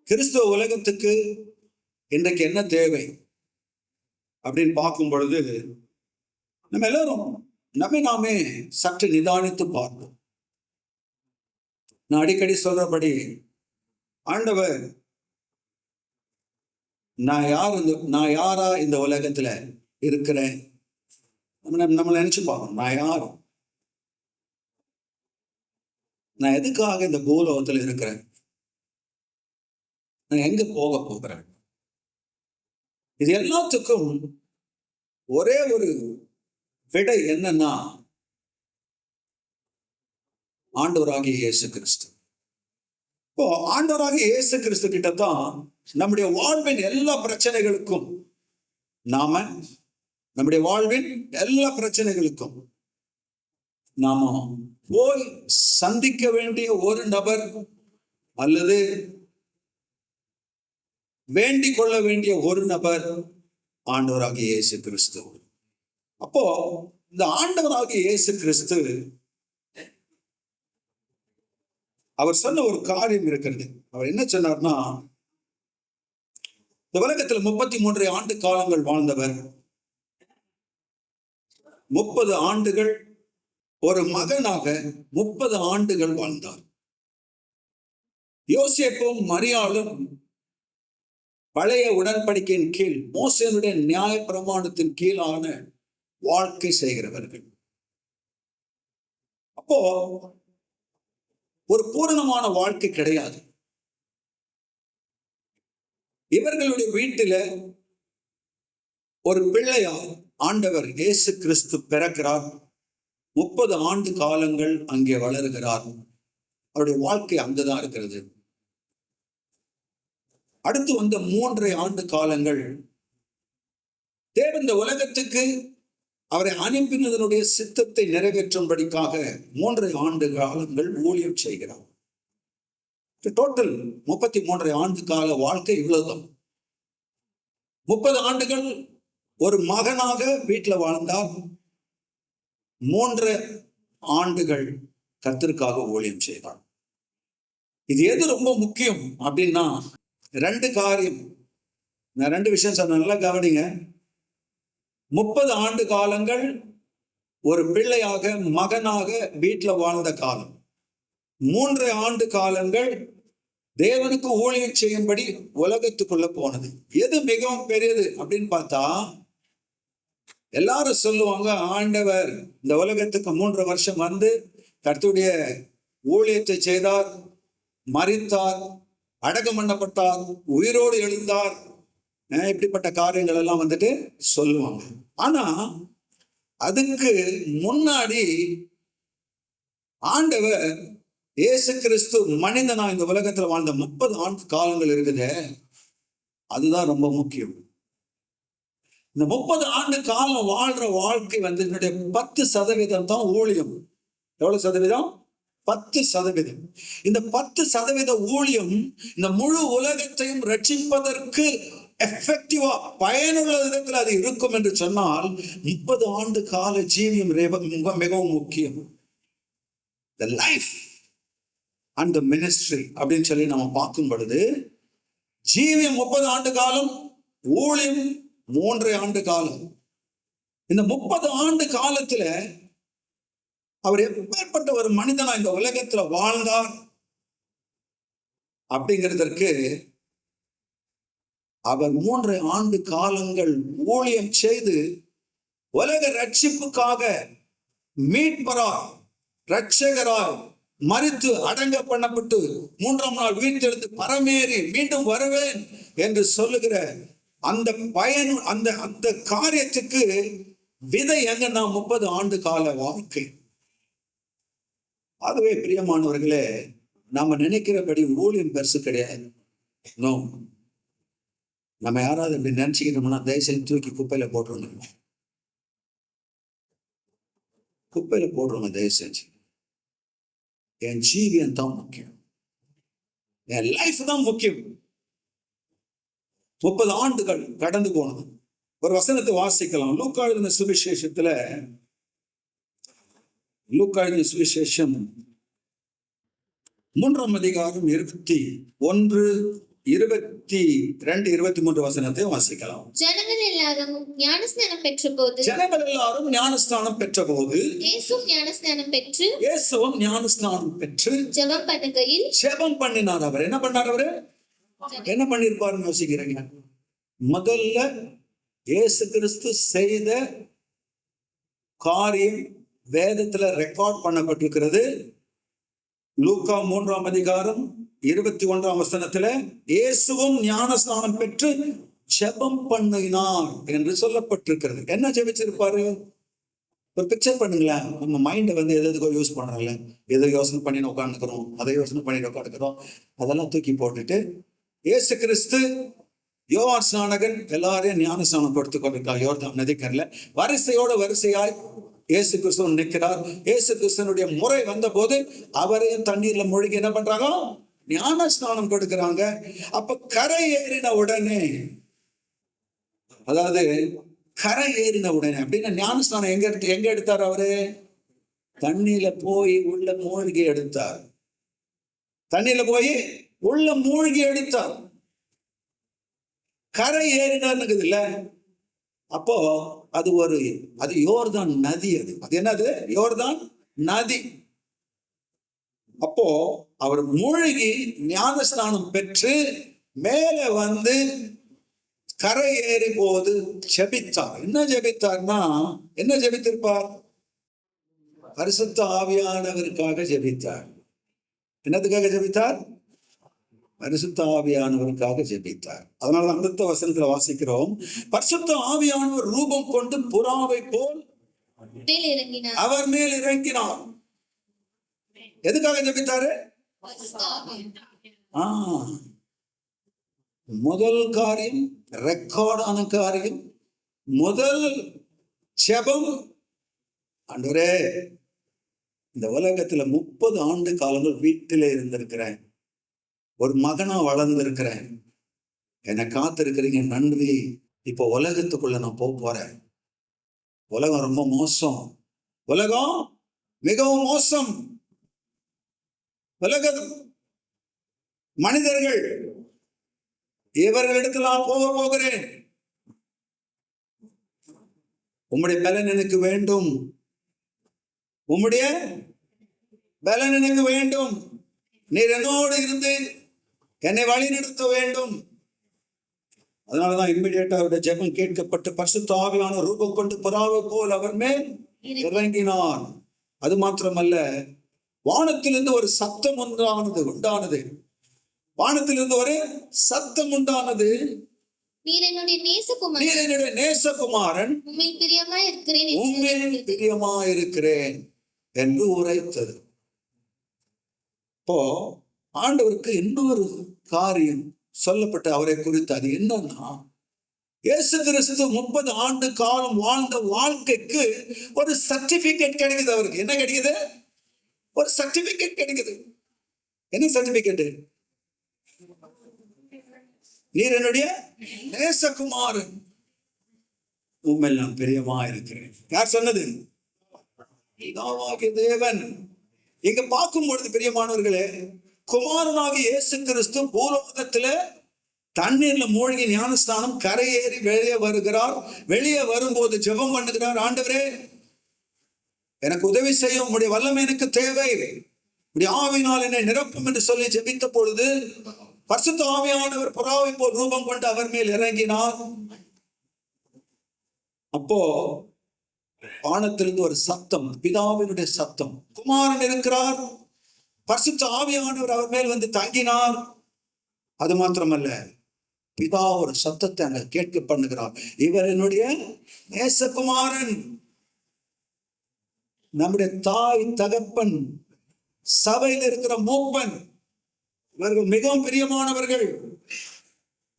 கிறிஸ்துவ உலகத்துக்கு இன்றைக்கு என்ன தேவை அப்படின்னு பார்க்கும் பொழுது நம்ம எல்லாரும் நாமே சற்று நிதானித்து பார்ப்போம். நான் அடிக்கடி சொல்றபடி ஆண்டவர் நான் யாரா இந்த உலகத்துல இருக்கிறேன் நம்ம நினைச்சு பார்க்கணும். நான் யார், நான் எதுக்காக இந்த பூலோகத்துல இருக்கிறேன், நான் எங்க போக போகிறேன். இது எல்லாத்துக்கும் ஒரே ஒரு விடை என்னன்னா ஆண்டவராகிய இயேசு கிறிஸ்து. இப்போ ஆண்டவராகிய இயேசு கிறிஸ்து கிட்ட தான் நம்முடைய வாழ்வின் எல்லா பிரச்சனைகளுக்கும் நம்முடைய வாழ்வின் எல்லா பிரச்சனைகளுக்கும் நாம போய் சந்திக்க வேண்டிய ஒரு நபர் அல்லது வேண்டிக் கொள்ள வேண்டிய ஒரு நபர் ஆண்டவராகிய இயேசு கிறிஸ்து. அப்போ இந்த ஆண்டவராகிய இயேசு கிறிஸ்து அவர் சொன்ன ஒரு காரியம் இருக்கிறது. அவர் என்ன சொன்னார்னா, இந்த உலகத்துல 33 ஆண்டு காலங்கள் வாழ்ந்தவர், 30 ஆண்டுகள் ஒரு மகனாக 30 ஆண்டுகள் வாழ்ந்தார். யோசேப்பும் மரியாளும் பழைய உடன்படிக்கையின் கீழ் மோசேனுடைய நியாய பிரமாணத்தின் கீழான வாழ்க்கை செய்கிறவர்கள். அப்போ ஒரு பூரணமான வாழ்க்கை கிடையாது. இவர்களுடைய வீட்டில ஒரு பிள்ளையார் ஆண்டவர் இயேசு கிறிஸ்து பிறக்கிறார். 30 ஆண்டு காலங்கள் அங்கே வளருகிறார். அவருடைய வாழ்க்கை அங்குதான் இருக்கிறது. அடுத்து வந்த 3 ஆண்டு காலங்கள் தேவன் இந்த உலகத்துக்கு அவரை அனுப்பினதனுடைய சித்தத்தை நிறைவேற்றும்படிக்காக 3 ஆண்டு காலங்கள் ஊழியம் செய்கிறார். டோட்டல் 33 ஆண்டு கால வாழ்க்கை இவ்வளவுதான். 30 ஆண்டுகள் ஒரு மகனாக வீட்டில் வாழ்ந்தார். 3 ஆண்டுகள் கர்த்தருக்காக ஊழியம் செய்தார். இது எது ரொம்ப முக்கியம் அப்படின்னா 2 காரியம். நான் 2 விஷயம் சொன்ன, நல்லா கவனிங்க. 30 ஆண்டு காலங்கள் ஒரு பிள்ளையாக மகனாக வீட்டில் வாழ்ந்த காலம். 3 ஆண்டு காலங்கள் தேவனுக்கு ஊழியம் செய்யும்படி உலகத்துக்குள்ள போனது. எது மிகவும் பெரியது அப்படின்னு பார்த்தா, எல்லாரும் சொல்லுவாங்க, ஆண்டவர் இந்த உலகத்துக்கு 3 வருஷம் வந்து கர்த்தருடைய ஊழியத்தை செய்தார், மரித்தார், அடக்கம் பண்ணப்பட்டார், உயிரோடு எழுந்தார், இப்படிப்பட்ட காரியங்கள் எல்லாம் வந்துட்டு சொல்லுவாங்க. ஆனா அதுக்கு முன்னாடி ஆண்டவர் இயேசு கிறிஸ்து மனிதனா இந்த உலகத்துல வாழ்ந்த 30 ஆண்டு காலங்கள் இருக்குது. அதுதான் ரொம்ப முக்கியம். இந்த 30 ஆண்டு காலம் வாழ்ற வாழ்க்கை வந்து என்னுடைய 10% தான் ஊழியம். எவ்வளவு சதவீதம்? 10%. இந்த 10% ஊழியம் இந்த முழு உலகத்தையும் ரட்சிப்பதற்கு எஃபெக்டிவா பயனுள்ள விதத்தில் அது இருக்கும் என்று சொன்னால் 30 ஆண்டு கால ஜீவியம் மிகவும் முக்கியம். The life and the ministry அப்படின்னு சொல்லி நம்ம பார்க்கும் பொழுது, ஜீவியம் 30 ஆண்டு காலம், ஊழியம் 3 ஆண்டு காலம். இந்த 30 ஆண்டு காலத்துல அவர் எப்பேற்பட்ட ஒரு மனிதனா இந்த உலகத்துல வாழ்ந்தார் அப்படிங்கிறதற்கு அவர் 3 ஆண்டு காலங்கள் ஊழியம் செய்து உலக ரட்சிப்புக்காக மீட்பராய் இரட்சகராய் மரித்து அடங்க பண்ணப்பட்டு 3ஆம் நாள் உயிர்த்தெழுந்து பரமேறி மீண்டும் வருவேன் என்று சொல்லுகிற அந்த பயன், அந்த காரியத்துக்கு விதை எங்கன்னா 30 ஆண்டு கால வாழ்க்கை. ஆகவே பிரியமானவர்களே, நாம நினைக்கிறபடி ஊழியம் பெருசு கிடையாது. நோ, நம்ம யாராவது இப்படி நினைச்சுக்கிட்டோம்னா தயவுசெய்து தூக்கி குப்பையில போட்டுருங்க. குப்பையில போடுறோங்க தயவு செஞ்சு. என் ஜீவியம் தான் முக்கியம், என் லைஃப் தான் முக்கியம். 30 ஆண்டுகள் கடந்து போனது. ஒரு வசனத்தை வாசிக்கலாம். லூக்கா எழுதின சுவிசேஷத்துல, லூக்கா எழுதின சுவிசேஷம் 3ஆம் அதிகாரம் 21, 22, 23 வசனத்தை வாசிக்கலாம். ஜனங்கள் எல்லாரும் ஞானஸ்நானம் பெற்றபோது இயேசுவும் ஞானஸ்நானம் பெற்று ஜெபம் பண்ணினார். அவர் என்ன பண்ணார்? அவரு என்ன பண்ணிருப்பாருன்னு யோசிக்கிறீங்க? முதல்ல இயேசு கிறிஸ்து செய்த காரியம் வேதத்துல ரெக்கார்ட் பண்ணப்பட்டிருக்கிறது. லூக்கா 3ஆம் அதிகாரம் 21ஆம் வசனத்துல இயேசுவும் ஞானஸ்நானம் பெற்று ஜெபம் பண்ணினார் என்று சொல்லப்பட்டிருக்கிறது. என்ன ஜெபிச்சிருப்பாரு? ஒரு பிக்சர் பண்ணுங்களேன். நம்ம மைண்டை எதுக்கோ யூஸ் பண்றோம்ல, எதோ யோசனை பண்ணி உட்காந்துக்கிறோம், அதை யோசனை பண்ணி உட்காந்துக்கிறோம், அதெல்லாம் தூக்கி போட்டுட்டு இயேசு கிறிஸ்து யோவான் ஸ்நானகன் எல்லாரையும் ஞானஸ்நானம் கொடுத்து கொண்டிருக்கார் யோர்தான் நதிக்கரையில. வரிசையாய் இயேசு கிறிஸ்து நிற்கிறார். இயேசு கிறிஸ்துவனுடைய முறை வந்த போது அவரையும் தண்ணீர்ல மூழ்கி என்ன பண்றாங்க? ஞானஸ்நானம் கொடுக்கிறாங்க. அப்ப கரை ஏறின உடனே, அதாவது கரை ஏறின உடனே அப்படின்னா ஞானஸ்நானம் எங்க எடுத்தார்? அவரு தண்ணியில போய் உள்ள மூழ்கி எடுத்தார். தண்ணியில போய் உள்ள மூழ்கி எடுத்தார். கரை ஏறினார்னுக்குது இல்ல. அப்போ அது யோர்தான் நதி. அது என்னது? யோர்தான் நதி. அப்போ அவர் மூழ்கி ஞானஸ்நானம் பெற்று மேலே கரை ஏறி போது ஜெபித்தார். என்ன ஜெபித்தார்னா, என்ன ஜெபித்திருப்பார்? பரிசுத்த ஆவியானவருக்காக ஜெபித்தார். என்னதுக்காக ஜெபித்தார்? பரிசுத்த ஆவியானவருக்காக ஜெபித்தார். அதனால அடுத்த வசனத்துல வாசிக்கிறோம், பரிசுத்த ஆவியானவர் ரூபம் கொண்டு புறாவை போல் அவர் மேல் இறங்கினார். எதுக்காக ஜெபித்தாரு? முதல் காரியம், ரெக்கார்டான காரியம், முதல் ஜெபம். ஆண்டவரே, இந்த உலகத்துல 30 ஆண்டு காலங்கள் வீட்டிலே இருந்திருக்கிறேன், ஒரு மகனா வளர்ந்திருக்கிறேன், என்னை காத்திருக்கிறீங்க, நன்றி. இப்போ உலகத்துக்குள்ள நான் போறேன். உலகம் ரொம்ப மோசம், உலகம் மிகவும் மோசம். உலகம், மனிதர்கள், இவர்களிடத்தில் நான் போகிறேன். உம்முடைய பலன் எனக்கு வேண்டும், உம்முடைய பலன் எனக்கு வேண்டும். நீர் என்னோடு இருந்து என்னை வழி நிறுத்த வேண்டும். அதனாலதான் இம்மிடியேட்டா அவருடைய ஜெபம் கேட்கப்பட்டு பரிசுத்த ஆவியான ரூபம் கொண்டு புறாவை போல் அவர் மேல் இறங்கினார். அது மாத்திரமல்ல, வானத்திலிருந்து ஒரு சத்தம் உண்டானது. வானத்திலிருந்து ஒரு சத்தம் உண்டானது. நீர் என்னுடைய நேசகுமாரன், உம்மில் பிரியமாயிருக்கிறேன் என்று உரைத்தது. இப்போ ஆண்டவருக்கு இன்னொரு காரியம் சொல்லப்பட்ட அவரை குறித்து. அது என்னன்னா, இயேசு கிறிஸ்து 30 ஆண்டு காலம் வாழ்ந்த வாழ்க்கைக்கு ஒரு சர்டிபிகேட் கிடைக்குது. அவருக்கு என்ன கிடைக்குது? ஒரு சர்டிபிகேட் கிடைக்குது. என்ன சர்டிபிகேட்? நீர் என்னுடைய நேசகுமாரன், உம்மில் நான் பிரியமா இருக்கிறேன். யார் சொன்னது? பிதாவாகிய தேவன். இங்க பார்க்கும் பொழுது பிரியமானவர்களே, குமாரனாகிய இயேசு கிறிஸ்து பூலோகத்துல தண்ணீர்ல மூழ்கி ஞானஸ்தானம் கரையேறி வெளியே வருகிறார். வெளியே வரும்போது ஜெபம் பண்ணுகிறார், ஆண்டவரே எனக்கு உதவி செய்யும், உடைய வல்லமை எனக்கு தேவை, உடைய ஆவியினால் என்னை நிரப்பும் என்று சொல்லி ஜெபித்த பொழுது பரிசுத்த ஆவியானவர் புறாவை போல் ரூபம் கொண்டு அவர் மேல் இறங்கினார். அப்போ வானத்திலிருந்து ஒரு சத்தம், பிதாவினுடைய சத்தம். குமாரன் இருக்கிறார், பரிசுத்த ஆவியானவர் அவர் மேல் தங்கினார். அது மாத்திரமல்ல, பிதா ஒரு சத்தத்தை அங்க கேட்க பண்ணுகிறார், இவர் என்னுடைய நேசகுமாரன். நம்முடைய தாய் தகப்பன், சபையில் இருக்கிற மூப்பன், இவர்கள் மிகவும் பிரியமானவர்கள்.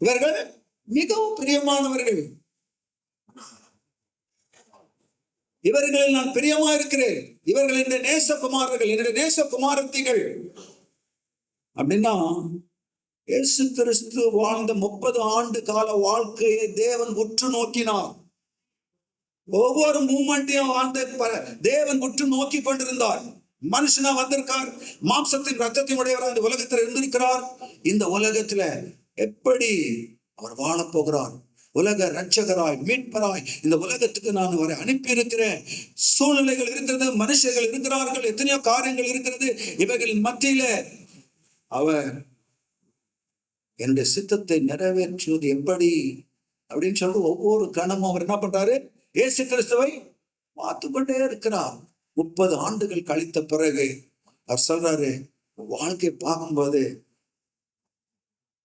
இவர்கள் மிகவும் பிரியமானவர்கள். இவர்களில் நான் பிரியமா இருக்கிறேன். இவர்கள் என்னுடைய நேசகுமாரர்கள், என்னுடைய நேசகுமாரத்திகள். அப்படின்னா இயேசு கிறிஸ்து வாழ்ந்த 30 ஆண்டு கால வாழ்க்கையை தேவன் உற்று நோக்கினார். ஒவ்வொரு மூமெண்ட்டையும் தேவன் உற்று நோக்கி கொண்டிருந்தார். மனுஷனா வந்திருக்கார், மாம்சத்தின் ரத்தத்தின் உடையவராக இந்த உலகத்தில் இருந்திருக்கிறார். இந்த உலகத்துல எப்படி அவர் வாழப் போகிறார்? உலக ரட்சகராய், மீட்பராய் இந்த உலகத்துக்கு நான் அவரை அனுப்பி இருக்கிறேன். சூழ்நிலைகள் இருக்கிறது, மனுஷர்கள் இருக்கிறார்கள், எத்தனையோ காரியங்கள் இருக்கிறது. இவைகளின் மத்தியில அவர் என்னுடைய சித்தத்தை நிறைவேற்றுவது எப்படி அப்படின்னு சொல்லி ஒவ்வொரு கணமும் அவர் என்ன பண்றாரு? இயேசு கிறிஸ்துவை பார்த்து கொண்டே இருக்கிறார். 30 ஆண்டுகள் கழித்த பிறகு அவர் சொல்றாரு, வாழ்க்கையை பார்க்கும்போது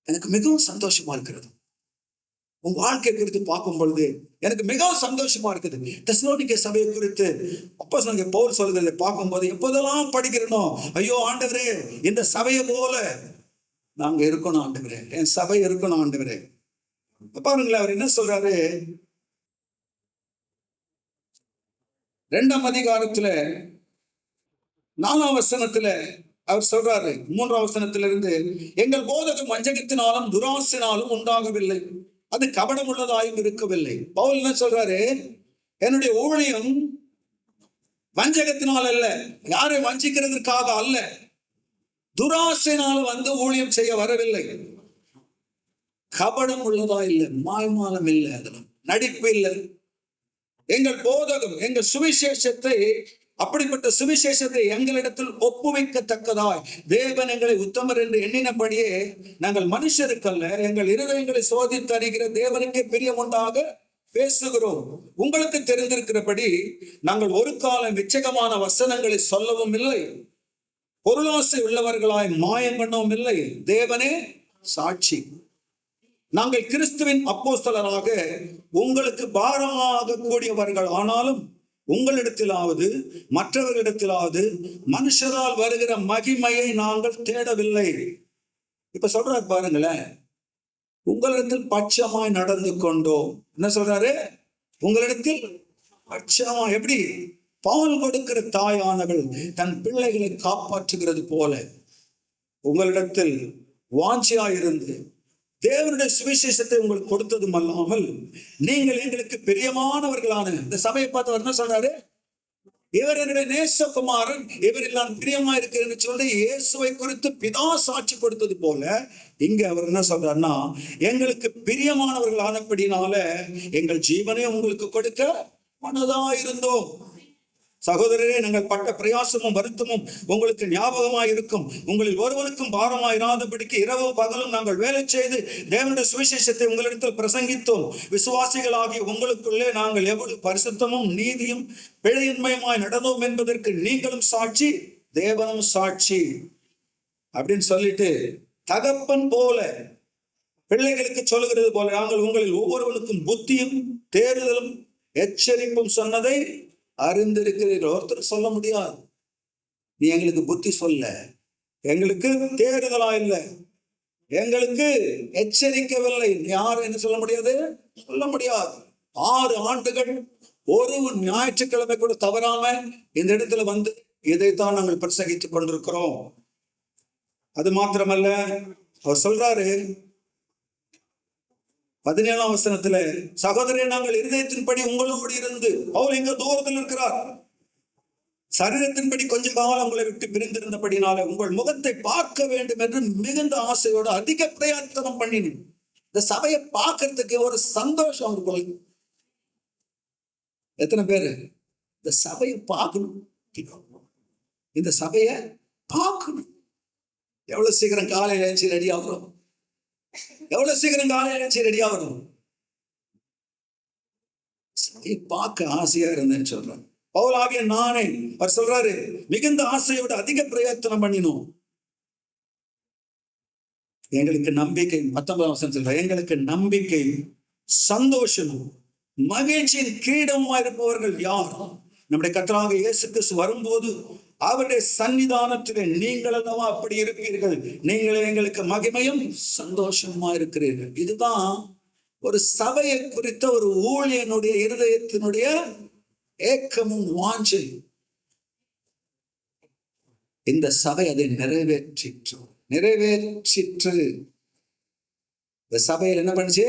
எனக்கு மிகவும் சந்தோஷமா இருக்கிறது. உன் வாழ்க்கை குறித்து பார்க்கும் பொழுது எனக்கு மிகவும் சந்தோஷமா இருக்குது. தெசலோனிக்கே சபையை குறித்து அப்போஸ்தலனாகிய பவுல் சொல்கிறதை பார்க்கும்போது எப்போதெல்லாம் படிக்கிறனோ, ஐயோ ஆண்டவரே, இந்த சபையை போல நாங்க இருக்கணும் ஆண்டவரே, என் சபை இருக்கணும் ஆண்டவரே. பாருங்களேன், அவர் என்ன சொல்றாரு? 2ஆம் அதிகாரத்துல 4ஆம் வசனத்துல அவர் சொல்றாரு, 3ஆம் வசனத்திலிருந்து, எங்கள் போதகம் வஞ்சகத்தினாலும் துராசினாலும் உண்டாகவில்லை, அது கபடம் உள்ளதாயும் இருக்கவில்லை. பவுல் என்ன சொல்றாரு? என்னுடைய ஊழியம் வஞ்சகத்தினால் அல்ல, யாரை வஞ்சிக்கிறதுக்காக அல்ல, துராசையினால ஊழியம் செய்ய வரவில்லை. கபடம் உள்ளதா இல்லை, மாய்மாலம் இல்லை, அதுல நடிப்பு இல்லை. எங்கள் போதகம், எங்கள் சுவிசேஷத்தை, அப்படிப்பட்ட சுவிசேஷத்தை எங்களிடத்தில் ஒப்புவிக்கத்தக்கதாய் தேவன் எங்களை உத்தமர் என்று எண்ணினபடியே நாங்கள் மனுஷருக்கல்ல, எங்கள் இருதயங்களை சோதித்து அறிகிற தேவனுக்கே பிரியமுண்டாக பேசுகிறோம். உங்களுக்கு தெரிந்திருக்கிறபடி நாங்கள் ஒரு காலம் விச்சகமான வசனங்களை சொல்லவும் இல்லை, பொருளாசை உள்ளவர்களாய் மாயம் பண்ணவும் இல்லை. தேவனே சாட்சி. நாங்கள் கிறிஸ்துவின் அப்போஸ்தலராக உங்களுக்கு பாரமாக கூடியவர்கள் ஆனாலும் உங்களிடத்திலாவது மற்றவர்களிடத்திலாவது மனுஷரால் வருகிற மகிமையை நாங்கள் தேடவில்லை. இப்ப சொல்றாரு பாருங்களேன், உங்களிடத்தில் பட்சமாய் நடந்து கொண்டோம். என்ன சொல்றாரு? உங்களிடத்தில் பட்சமா. எப்படி? பால் கொடுக்கிற தாயானவள் தன் பிள்ளைகளை காப்பாற்றுகிறது போல உங்களிடத்தில் வாஞ்சியாயிருந்து தேவனுடைய சுவிசேஷத்தை உங்களுக்கு கொடுத்ததும் அல்லாமல் நீங்கள் எங்களுக்கு பிரியமானவர்களான இந்த சபையை பார்த்து என்ன சொல்றாரு? இவர் என்னுடைய நேசகுமாரன், இவரில் நான் பிரியமா இருக்கிறேன்னு சொல்லி இயேசுவை குறித்து பிதா சாட்சி கொடுத்தது போல இங்க அவர் என்ன சொல்றாருன்னா, எங்களுக்கு பிரியமானவர்கள் ஆனபடினால எங்கள் ஜீவனை உங்களுக்கு கொடுக்க மனதா இருந்தோம். சகோதரரே, நாங்கள் பட்ட பிரயாசமும் வருத்தமும் உங்களுக்கு ஞாபகமாய் இருக்கும். உங்களில் ஒருவருக்கும் பாரமாய் இராதபடிக்கு இரவு பகலும் நாங்கள் வேலை செய்து தேவனுடைய சுவிசேஷத்தை உங்களிடத்தில் பிரசங்கித்தோம். விசுவாசிகளாகிய உங்களுக்குள்ளே நாங்கள் எவ்வளவு பரிசுத்தமும் நீதியும் பிழையின்மையுமாய் நடந்தோம் என்பதற்கு நீங்களும் சாட்சி, தேவனும் சாட்சி அப்படின்னு சொல்லிட்டு, தகப்பன் போல பிள்ளைகளுக்கு சொல்லுகிறது போல நாங்கள் உங்களில் ஒவ்வொருவனுக்கும் புத்தியும் தேறுதலும் எச்சரிப்பும் சொன்னதை அறிந்திருக்கிறீர்கள். ஒருத்தர் சொல்ல முடியாது, நீ எங்களுக்கு புத்தி சொல்ல, எங்களுக்கு தேடுதலா இல்லை, எங்களுக்கு எச்சரிக்கவில்லை, யாரும் என்ன சொல்ல முடியாது? சொல்ல முடியாது. 6 ஆண்டுகள் ஒரு ஞாயிற்றுக்கிழமை கூட தவறாம இந்த இடத்துல இதைத்தான் நாங்கள் பிரசங்கித்துக் கொண்டிருக்கிறோம். அது மாத்திரமல்ல, அவர் சொல்றாரு 17ஆம் வசனத்துல, சகோதரே, நாங்கள் இருதயத்தின்படி உங்களோடு இருந்து, அவர் எங்க தூரத்தில் இருக்கிறார், சரீரத்தின்படி கொஞ்ச காலம் உங்களை விட்டு பிரிந்திருந்தபடினால உங்கள் முகத்தை பார்க்க வேண்டும் என்று மிகுந்த ஆசையோடு அதிக பிரயத்தனம் பண்ணினேன். இந்த சபையை பார்க்கறதுக்கு ஒரு சந்தோஷம் இருக்கும். எத்தனை பேரு இந்த சபையை பார்க்கணும்? இந்த சபையை பார்க்கணும். எவ்வளவு சீக்கிரம் காலையில எழுச்சி ரெடி ஆகிறோம், எவ்வளவு சீக்கிரம் காலையில எழுச்சி ரெடி ஆகிறோம். சபையை பார்க்க ஆசையா இருந்தேன்னு சொல்றேன். பவுலாகிய நானே, அவர் சொல்றாரு, மிகுந்த ஆசையோட அதிக பிரயத்தனம் பண்ணினோம். எங்களுக்கு நம்பிக்கை, 19ஆம் வசனம் சொல்ற, எங்களுக்கு நம்பிக்கை சந்தோஷமும் மகிழ்ச்சியின் கிரீடமுமா இருப்பவர்கள் யார்? நம்முடைய கர்த்தராகிய இயேசு கிறிஸ்து வரும்போது அவருடைய சன்னிதானத்திலே நீங்கள் அல்லவா அப்படி இருப்பீர்கள். நீங்களே எங்களுக்கு மகிமையும் சந்தோஷமா இருக்கிறீர்கள். இதுதான் ஒரு சபையை குறித்த ஒரு ஊழியனுடைய இருதயத்தினுடைய ஏக்கமும் வாஞ்சை. இந்த சபை அதை நிறைவேற்றிற்று. இந்த சபையில் என்ன பண்ணுச்சு?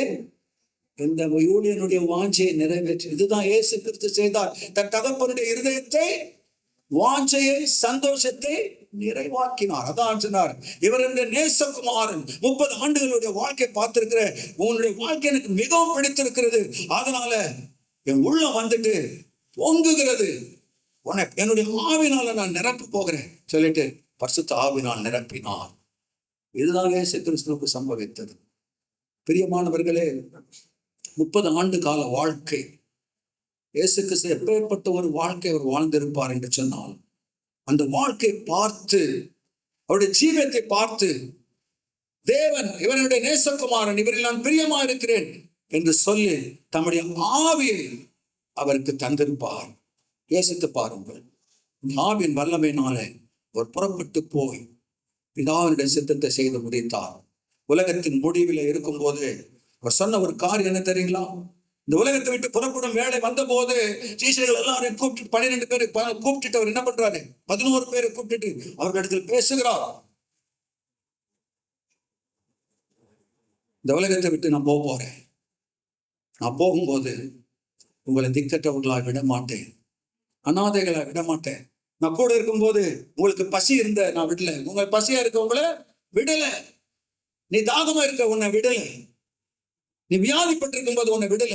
இந்த ஊழியனுடைய வாஞ்சையை நிறைவேற்றி. இதுதான் இயேசு கிறிஸ்து செய்தார். தன் தகப்பனுடைய இருதயத்தை, வாஞ்சையை, சந்தோஷத்தை நிறைவாக்கினார். அதான் சொன்னார், இவர் என்ற நேசகுமாரன். 30 ஆண்டுகளுடைய வாழ்க்கை பார்த்திருக்கிற உன்னுடைய வாழ்க்கை எனக்கு மிகவும் பிடித்திருக்கிறது. அதனால என் உள்ள வந்துட்டு பொங்குகிறது. உனக்கு என்னுடைய ஆவினால நான் நிரப்ப போகிறேன் சொல்லிட்டு பரிசுத்த ஆவினால் நிரப்பினார். இதுதான் இயேசு கிறிஸ்துவுக்கு சம்பவித்தது. பிரியமானவர்களே, 30 ஆண்டு கால வாழ்க்கை இயேசு கிறிஸ்து எப்பேற்பட்ட ஒரு வாழ்க்கை அவர் வாழ்ந்திருப்பார் என்று சொன்னால், அந்த வாழ்க்கை பார்த்து அவருடைய ஜீவியத்தை பார்த்து தேவன் இவனுடைய நேசகுமாரன், இவரில் நான் பிரியமா இருக்கிறேன் என்று சொல்லி தம்முடைய ஆவியை அவருக்கு தந்திருப்பார். யோசித்து பாருங்கள், ஆவியின் வல்லமையினாலே ஒரு புறப்பட்டு போய் பிதாவினுடைய சித்தத்தை செய்து முடித்தார். உலகத்தின் முடிவில் இருக்கும்போது அவர் சொன்ன ஒரு காரியம் என்ன தெரியுங்களா? இந்த உலகத்தை விட்டு புறப்படும் வேலை வந்த போது சீஷர்கள் எல்லாரையும் கூப்பிட்டு 12 பேரை கூப்பிட்டுட்டு அவர் என்ன பண்றாரு? 11 பேரை கூப்பிட்டுட்டு அவர்களிடத்தில் பேசுகிறார். இந்த உலகத்தை விட்டு நான் போறேன். நான் போகும்போது உங்களை திக்கற்றவர்களாக விட மாட்டேன், அநாதைகளாக விட மாட்டேன். நான் கூட இருக்கும்போது உங்களுக்கு பசி இருந்த நான் விடல, உங்க பசியா இருக்கவங்கள விடல. நீ தாகமா இருக்க உன்னை விடல. நீ வியாதிப்பட்டிருக்கும் போது உன்னை விடல.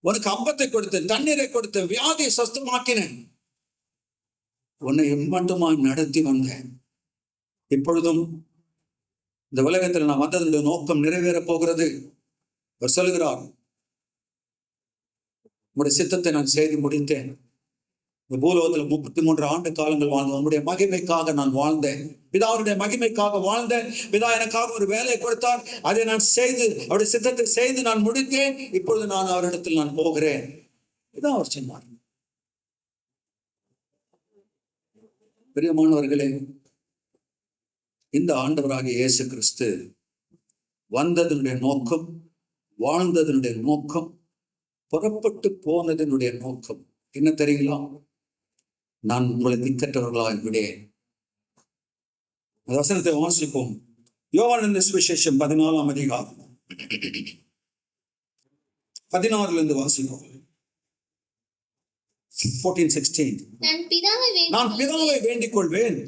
உனக்கு அப்பத்தை கொடுத்தேன், தண்ணீரை கொடுத்தேன், வியாதியை சுத்தமாக்கினேன். உன்னை மட்டுமா நடத்தி வந்தேன். இப்பொழுதும் இந்த உலகத்தில் நான் வந்ததுடைய நோக்கம் நிறைவேற போகிறது. அவர் சொல்லுகிறார், உங்களுடைய சித்தத்தை நான் செய்து முடித்தேன். இந்த பூலோகத்தில் 33 ஆண்டு காலங்கள் வாழ்ந்தேன். உங்களுடைய மகிமைக்காக நான் வாழ்ந்தேன். பிதாவுடைய மகிமைக்காக வாழ்ந்தேன். பிதா எனக்காக ஒரு வேலையை கொடுத்தார், அதை நான் செய்து அவருடைய சித்தத்தை செய்து நான் முடித்தேன். இப்பொழுது நான் அவரிடத்தில் நான் போகிறேன். இதான் அவர் சொன்னார். பிரியமானவர்களே, இந்த ஆண்டவராகிய இயேசு கிறிஸ்து வந்ததனுடைய நோக்கம், வாழ்ந்ததனுடைய நோக்கம், புறப்பட்டு போனதனுடைய நோக்கம் என்ன தெரியுங்களா? நான் உங்களை திக்கற்றவர்களாக விடேன். அந்த வசனத்தை வாசிப்போம். யோவானின் சுவிசேஷம் 14ஆம் அதிகாரம் 16 வாசிப்போம். 14:16. நான் பிதாவை வேண்டிக் கொள்வேன்,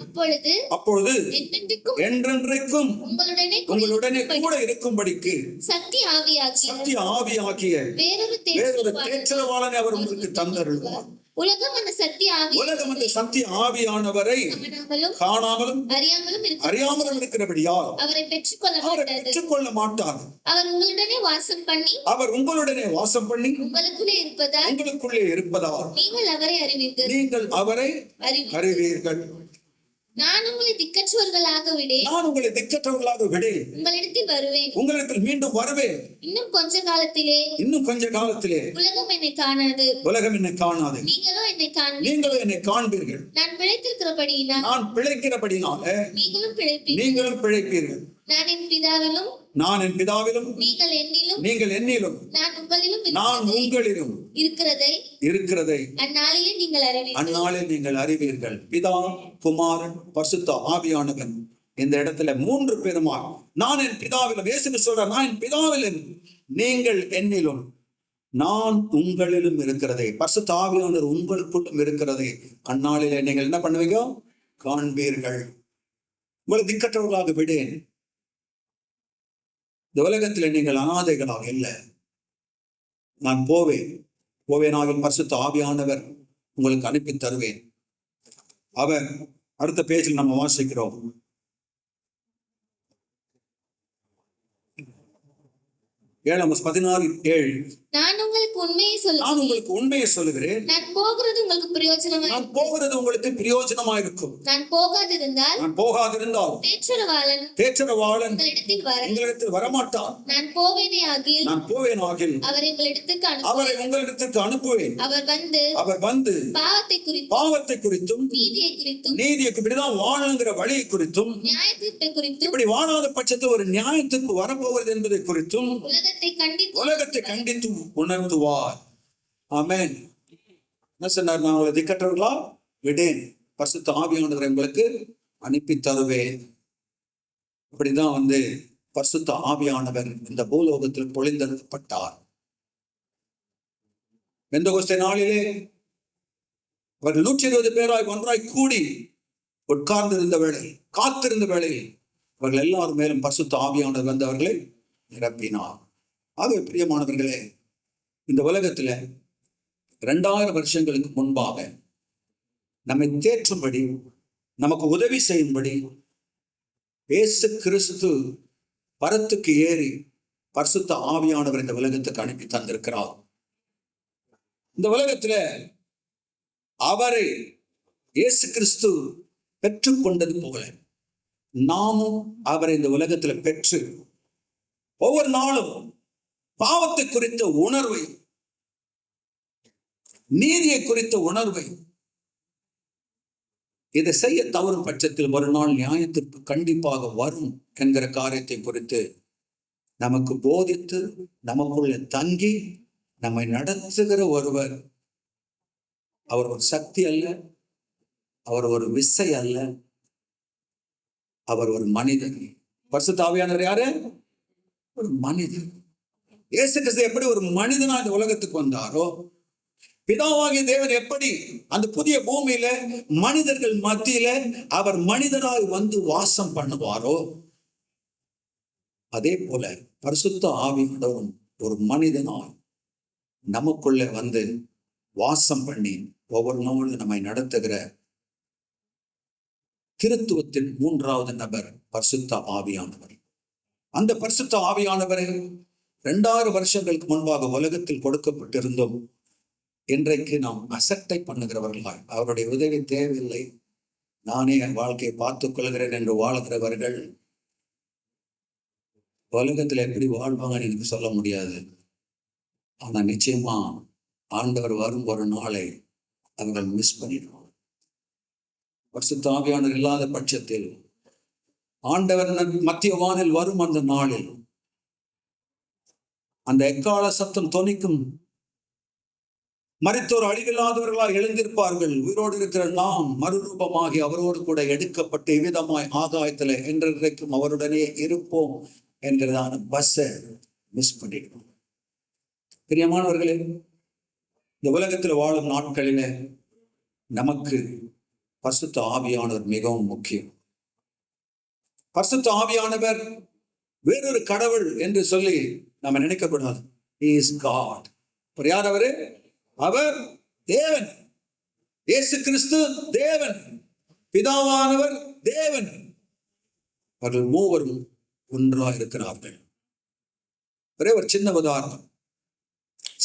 அப்பொழுது என்றென்றைக்கும் உங்களுடனே கூட இருக்கும்படிக்கு சத்திய ஆவியாகிய வேறொரு தேற்றரவாளனை அவர் உங்களுக்கு தந்தருள்வார். உலகம் அந்த சத்திய ஆவியானவரை காணாமலும் அறியாமலும் இருக்கிறபடியால் அவரை பெற்றுக்கொள்ள மாட்டார். அவர் உங்களுடனே வாசம் பண்ணி உங்களுக்குள்ளே இருப்பதால் நீங்கள் அவரை அறிவீர்கள். நான் உங்களை திக்கற்றவர்களாக விடேன், உங்களிடத்தில் மீண்டும் வருவேன். இன்னும் கொஞ்ச காலத்திலே உலகம் என்னை காணாது, நீங்களும் என்னை காண்பீர்கள். நான் பிழைக்கிறபடினால நீங்களும் பிழைப்பீர்கள். நான் என் பிதாவிலும் நீங்கள் என்னிலும் நான் உங்களிலும் இருக்கிறதை அந்நாளில் நீங்கள் அறிவீர்கள். பிதா, குமாரன், பரிசுத்த ஆவியானவன் இந்த இடத்துல 3 பேருமா நான் என் பிதாவிலும், இயேசு சொல்ற நான் என் பிதாவிலும் நீங்கள் என்னிலும் நான் உங்களிலும் இருக்கிறதை, பரிசுத்த ஆவியானவர் உங்களுக்குள்ளும் இருக்கிறதை அந்நாளிலே நீங்கள் என்ன பண்ணுவீங்க? காண்பீர்கள். உங்களை திக்கற்றவர்களாக விடேன். இந்த உலகத்தில் நீங்கள் அநாதைகளாக இல்லை. நான் போவேனாக பரிசுத்த ஆவியானவர் உங்களுக்கு அனுப்பி தருவேன். அவர் அடுத்த பேஜில் நம்ம வாசிக்கிறோம். ஏழாம் 16:7. நான் உங்களுக்கு உண்மையை சொல்லுகிறேன். நான் போகிறது உங்களுக்கு பிரயோஜனமா இருக்கும். நான் போகாதிருந்தால் தேற்றரவாளன் உங்களிடத்தில் வரமாட்டார். நான் போவேனாகில் அவரை உங்களிடத்திற்கு அனுப்புவேன். அவர் வந்து பாவத்தை குறித்தும் நீதியை இப்படிதான் வாழணுங்கிற வழியை குறித்தும் இப்படி வாழாத பட்சத்தில் ஒரு நியாயத்துக்கு வரப்போகிறது என்பதை குறித்தும் உலகத்தை கண்டித்து உணர்த்துவார். ஆமென். என்ன சொன்னார்? நான் உங்களை திக்கற்றவர்களா விடேன், பரிசுத்த ஆவியானவரை உங்களுக்கு அனுப்பி தருவேன். இப்படிதான் பரிசுத்த ஆவியானவர் இந்த பூலோகத்தில் பொழிந்தெழுப்பட்டார். பெந்தெகோஸ்தே நாளிலே அவர்கள் 120 பேராய் ஒன்றாய் கூடி உட்கார்ந்திருந்த வேளை, காத்திருந்த வேளையில் அவர்கள் எல்லாரும் மேலும் பரிசுத்த ஆவியானவர் வந்து அவர்களை நிரப்பினார். ஆகவே பிரியமானவர்களே, இந்த உலகத்துல 2000 வருஷங்களுக்கு முன்பாக நம்மை தேற்றும்படி, நமக்கு உதவி செய்யும்படி இயேசு கிறிஸ்து பரத்துக்கு ஏறி பரிசுத்த ஆவியானவர் இந்த உலகத்துக்கு அனுப்பி தந்திருக்கிறார். இந்த உலகத்துல அவரை இயேசு கிறிஸ்து பெற்றுக்கொண்டது போல நாமும் அவரை இந்த உலகத்துல பெற்று ஒவ்வொரு நாளும் பாவத்தை குறித்த உணர்வை, நீதியை குறித்த உணர்வை, இதை செய்ய தவறும் பட்சத்தில் ஒரு நாள் நியாயத்திற்கு கண்டிப்பாக வரும் என்கிற காரியத்தை குறித்து நமக்கு போதித்து நமக்குள்ள தங்கி நம்மை நடத்துகிற ஒருவர். அவர் ஒரு சக்தி அல்ல, அவர் ஒரு விசை அல்ல, அவர் ஒரு மனிதன். பரிசுத்த ஆவியானவர் யாரு? ஒரு மனிதன். இயேசு கிறிஸ்து எப்படி ஒரு மனிதனா இந்த உலகத்துக்கு வந்தாரோ, பிதாவாகிய தேவன் எப்படி அந்த புதிய பூமியில மனிதர்கள் மத்தியில அவர் மனிதராய் வந்து வாசம் பண்ணுவாரோ, அதே போல பரிசுத்த ஆவியானவரும் ஒரு மனிதனாய் நமக்குள்ள வந்து வாசம் பண்ணி ஒவ்வொரு நாளும் நம்மை நடத்துகிற திருத்துவத்தின் 3வது நபர் பரிசுத்த ஆவியானவர். அந்த பரிசுத்த ஆவியானவரை 2000 வருஷங்களுக்கு முன்பாக உலகத்தில் கொடுக்கப்பட்டிருந்தோம். இன்றைக்கு நாம் அசட்டை பண்ணுகிறவர்களாய், அவருடைய உதவி தேவையில்லை, நானே என் வாழ்க்கையை பார்த்துக் கொள்கிறேன் என்று வாழ்கிறவர்கள் உலகத்துல எப்படி வாழ்வாங்கன்னு எனக்கு சொல்ல முடியாது. ஆனா நிச்சயமா ஆண்டவர் வரும் ஒரு நாளை அவர்கள் மிஸ் பண்ணிடுவாங்க. பரிசுத்த ஆவியானவர் இல்லாத பட்சத்தில், ஆண்டவர் மத்திய வானில் வரும் அந்த நாளில் அந்த எக்கால சத்தம் தொனிக்கும், மரித்தோர் அழிவில்லாதவர்களால் எழுந்திருப்பார்கள், உயிரோடு இருக்கிற நாம் மறுரூபமாகி அவரோடு கூட எடுக்கப்பட்டு இவ்விதமாய் ஆகாயத்துல என்றைக்கும் அவருடனே இருப்போம் என்கிறதான பஸ்ஸை மிஸ் பண்ணிடுவோம். பிரியமானவர்களே, இந்த உலகத்தில் வாழும் நாட்களில நமக்கு பரிசுத்த ஆவியானவர் மிகவும் முக்கியம். பரிசுத்த ஆவியானவர் வேறொரு கடவுள் என்று சொல்லி நம்ம நினைக்கக்கூடாது. He is God. யார் அவரு? அவர் தேவன். இயேசு கிறிஸ்து தேவன், பிதாவானவர் தேவன். அவர்கள் மூவரும் ஒன்றாக இருக்கிறார்கள். ஒரே ஒரு சின்ன உதாரணம்.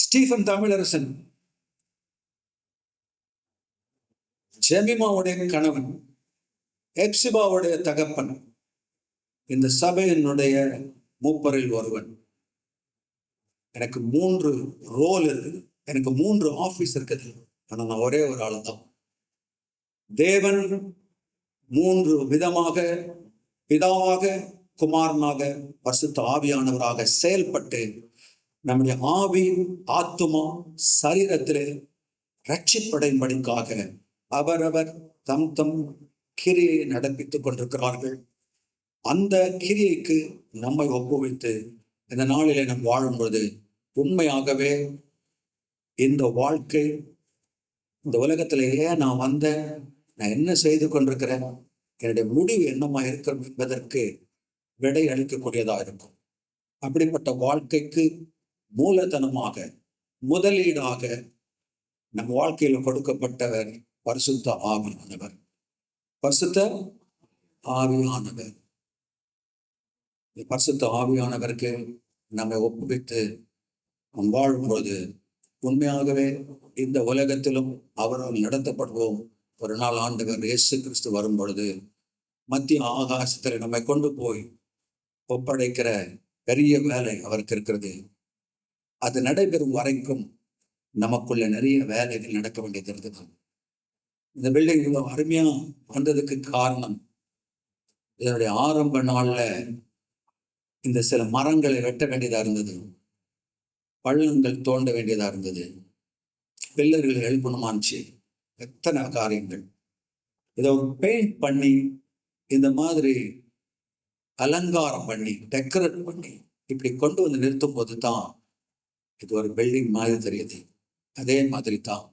ஸ்டீஃபன் தமிழரசன் ஜெமிமாவுடைய கணவன், எப்சிபாவுடைய தகப்பன், இந்த சபையினுடைய மூப்பரில் ஒருவன். எனக்கு 3 ரோல் இருக்குது, எனக்கு 3 ஆபீஸ் இருக்குது. ஆனா நான் ஒரே ஒரு ஆள் தான். தேவன் 3 விதமாக, பிதாவாக, குமாரனாக, பரிசுத்த ஆவியானவராக செயல்பட்டு நம்முடைய ஆவி, ஆத்துமா, சரீரத்திலே ரட்சிப்படையும்படிக்காக அவரவர் தம் தம் கிரியை நடப்பித்துக் கொண்டிருக்கிறார்கள். அந்த கிரியைக்கு நம்மை ஒப்புவித்து இந்த நாளிலே நாம் வாழும்பொழுது உண்மையாகவே இந்த வாழ்க்கை, இந்த உலகத்திலேயே நான் வந்தேன், நான் என்ன செய்து கொண்டிருக்கிறேன், என்னுடைய முடிவு என்னமா இருக்கும் என்பதற்கு விடை அளிக்கக்கூடியதாக இருக்கும். அப்படிப்பட்ட வாழ்க்கைக்கு மூலதனமாக, முதலீடாக நம் வாழ்க்கையில் கொடுக்கப்பட்டவர் பரிசுத்த ஆவியானவர். பரிசுத்த ஆவியானவர், பரிசுத்த ஆவியானவருக்கு நம்மை ஒப்புவித்து நாம் வாழும்போது உண்மையாகவே இந்த உலகத்திலும் அவரால் நடத்தப்படுவோம். ஒரு நாள் ஆண்டவர் இயேசு கிறிஸ்து வரும் பொழுது மத்திய ஆகாசத்தில் நம்மை கொண்டு போய் ஒப்படைக்கிற பெரிய வேலை அவருக்கு இருக்கிறது. அது நடைபெறும் வரைக்கும் நமக்குள்ள நிறைய வேலைகள் நடக்க வேண்டியது இருந்தது. இந்த பில்டிங் இவ்வளவு அருமையா வந்ததுக்கு காரணம், இதனுடைய ஆரம்ப நாள்ல இந்த சில மரங்களை வெட்ட வேண்டியதா இருந்தது, பள்ளங்கள் தோண்ட வேண்டியதா இருந்தது, பில்லர்கள் எழுப்பணுமாச்சு, எத்தனை காரியங்கள். இதை ஒரு பெயிண்ட் பண்ணி, இந்த மாதிரி அலங்காரம் பண்ணி, டெக்கரேட் பண்ணி இப்படி கொண்டு வந்து நிறுத்தும் போது தான் இது ஒரு பில்டிங் மாதிரி தெரியுது. அதே மாதிரி தான்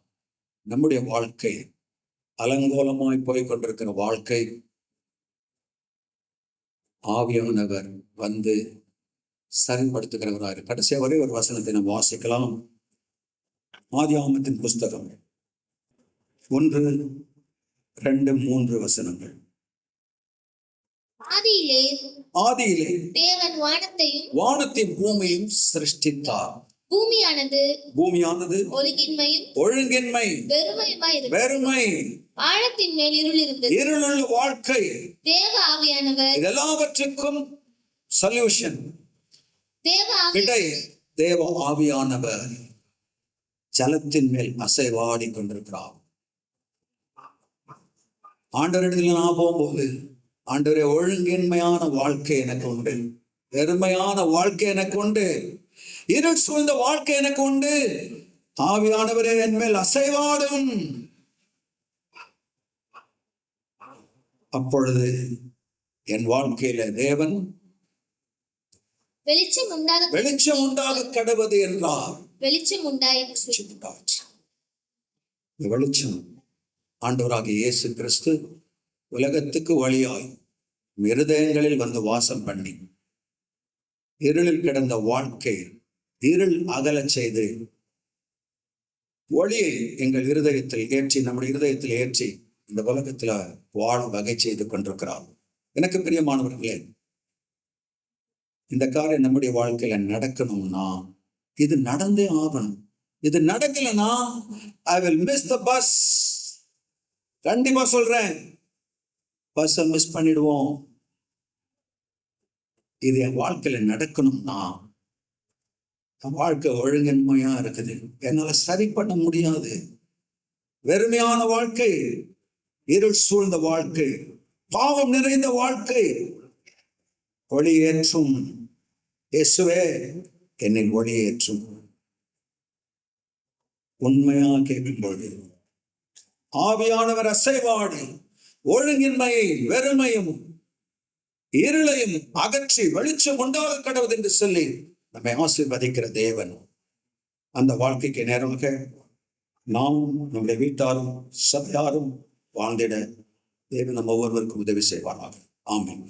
நம்முடைய வாழ்க்கை அலங்கோலமாய் போய் கொண்டிருக்கிற வாழ்க்கை ஆவியானவர் வந்து சரிப்படுத்துகிறவராரு. கடைசியா ஒரே ஒரு வசனத்தை நாம் வாசிக்கலாம். ஆதியாகமத்தின் புஸ்தகம் 1, 2, 3 வசனங்கள். ஆதியிலே தேவன் வானத்தையும் பூமியையும் சிருஷ்டித்தார். பூமியானது ஒழுங்கின்மை வெறுமை ஆழத்தின் மேல் இருள் இருந்தது. இருளுள்ள வாழ்க்கை. தேவ ஆவியானவர் எல்லாவற்றுக்கும் சொல்யூஷன் விடை தேவ ஆவியானவர் ஜலத்தின் மேல் அசைவாடி கொண்டிருக்கிறார். ஆண்டவரிடத்தில் நான் போகும்போது, ஆண்டவரே ஒழுங்கின்மையான வாழ்க்கை எனக்கு உண்டு, வெறுமையான வாழ்க்கை எனக்கு உண்டு, இருள் சூழ்ந்த வாழ்க்கை எனக்கு உண்டு, ஆவியானவரே என் மேல் அசைவாடும். அப்பொழுது என் வாழ்க்கையில தேவன் வெளிச்சம் உண்டாக கடவுது என்றார். வெளிச்சம் வெளிச்சம் ஆண்டவராக இயேசு கிறிஸ்து உலகத்துக்கு வழியாய் இருதயங்களில் வந்து வாசம் பண்ணி இருளில் கிடந்த வாழ்க்கை இருள் அகலச் செய்து ஒளியை எங்கள் இருதயத்தில் ஏற்றி, நம்முடைய இருதயத்தில் ஏற்றி இந்த உலகத்துல வாழ வகை செய்து கொண்டிருக்கிறார். எனக்கு பிரியமானவர்களே, இந்த காரியம் நம்முடைய வாழ்க்கையில நடக்கணும்னா இது நடந்தே ஆகணும். இது நடக்கலைன்னா I will miss the bus. கண்டிப்பா சொல்றேன், பஸ்ஸை மிஸ் பண்ணிடுவோம். இது என் வாழ்க்கையில நடக்கணும்னா, என் வாழ்க்கை ஒழுங்கின்மையா இருக்குது, என்னால சரி பண்ண முடியாது. வெறுமையான வாழ்க்கை, இருள் சூழ்ந்த வாழ்க்கை, பாவம் நிறைந்த வாழ்க்கை. ஒளியேற்றும் இயேசுவே, என்னின் ஒளியேற்றும். உண்மையா கேட்கும்போது ஆவியானவர் அசைவாடி ஒழுங்கின்மையை வெறுமையும் இருளையும் அகற்றி வெளிச்சம் உண்டாக கடவுது என்று சொல்லி நம்மை ஆசீர்வதிக்கிற தேவன். அந்த வாழ்க்கைக்கு நேரமாக நாம், நம்முடைய வீட்டாரும் சபையாரும் வாழ்ந்திட தேவன் நம்ம ஒவ்வொருவருக்கும் உதவி செய்வாராக. ஆமென்.